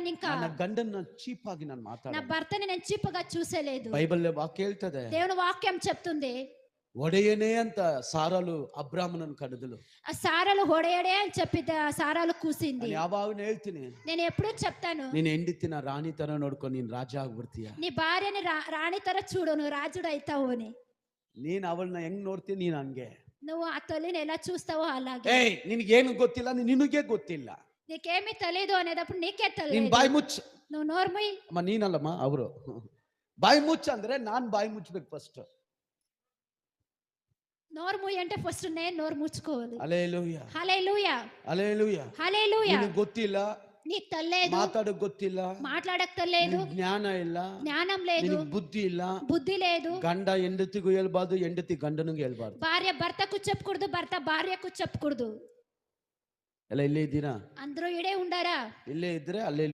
మాట్లాడాను ఇంకా. ನನ್ನ ಗಂಡನ್ನ ಚೀಪ್ ಆಗಿ ನಾನು నా ಮಾತಾಡಲ್ಲ. భర్తని నేను చీపుగా చూసేలేదు. ಬೈಬಲ್ ವಾಕ್ಯ ಹೇಳ್ತದೆ, దేవుని వాక్యం చెప్తుంది, ಒಡೆಯನೇ ಅಂತ ಸಾರಲು ಅಬ್ರಾಮನನ್ನು ಕರೆದಳು. ఆ సారాలు హొడయడే అని చెప్పి సారాలు కూసింది. ನಾನು ಯಾವಾಗಲೂ ಹೇಳ್ತೀನಿ, నేను ఎప్పుడూ చెప్తాను, ನೀನ್ ಹೆಂಡತಿನ ರಾಣಿ ತರ ನೋಡ್ಕೊಂಡು ನೀನ್ ರಾಜ ಆಗ್ಬಿಡ್ತೀಯ. నీ భార్యని రాణి తర చూడు, నువ్వు రాజుడు అవుతావు అని. ನೀನ್ ಅವಳನ್ನ ಹೆಂಗ್ ನೋಡ್ತೀಯ ನೀನ್ ಹಂಗೆ. నువ్వు ఆ తల్లిని ఎలా చూస్తావో అలాగే. ಏಯ್ ನಿನಗೇನು ಗೊತ್ತಿಲ್ಲ, ನಿನಗೆ ಗೊತ್ತಿಲ್ಲ, నీకేమీ తెలియదు అనేటప్పుడు నీకే ನೀನ್ తెలియదు. ಬಾಯಿ ಮುಚ್ಚ. నువ్వు నోర్మై. ಅಮ್ಮ ನೀನಲ್ಲಮ್ಮ ಅವರು. ಬಾಯಿ ಮುಚ್ಚ ಅಂದ್ರೆ ನಾನ್ ಬಾಯಿ ಮುಚ್ಚಬೇಕು ಫಸ್ಟ್. నోరు మూయి అంటే ఫస్ట్ నేను నోరు ముచ్చుకోవాలి. హల్లెలూయా, హల్లెలూయా, హల్లెలూయా, హల్లెలూయా. ನಿನಗೆ ಗೊತ್ತಿಲ್ಲ, నీకు తెలియదు, ಮಾತಾಡಕ್ ಗೊತ್ತಿಲ್ಲ, మాట్లాడక తెలియదు, ಜ್ಞಾನ ಇಲ್ಲ, జ్ఞానం లేదు, ನಿನಗೆ ಬುದ್ಧಿ ಇಲ್ಲ. బుద్ధి లేదు. ಗಂಡ ಹೆಂಡತಿಗೂ ಹೇಳ್ಬಾರ್ದು, ಹೆಂಡತಿ ಗಂಡನಿಗೂ ಹೇಳ್ಬಾರ್ದು. భార్య భర్తకు చెప్పకూడదు, భర్త భార్యకు చెప్పకూడదు. ಎಲ್ಲ ಇಲ್ಲೇ ಇದ್ದೀರಾ? అందరూ ఇడే ఉండారా? ಇಲ್ಲೇ ಇದ್ರೆ ಅಲ್ಲೇ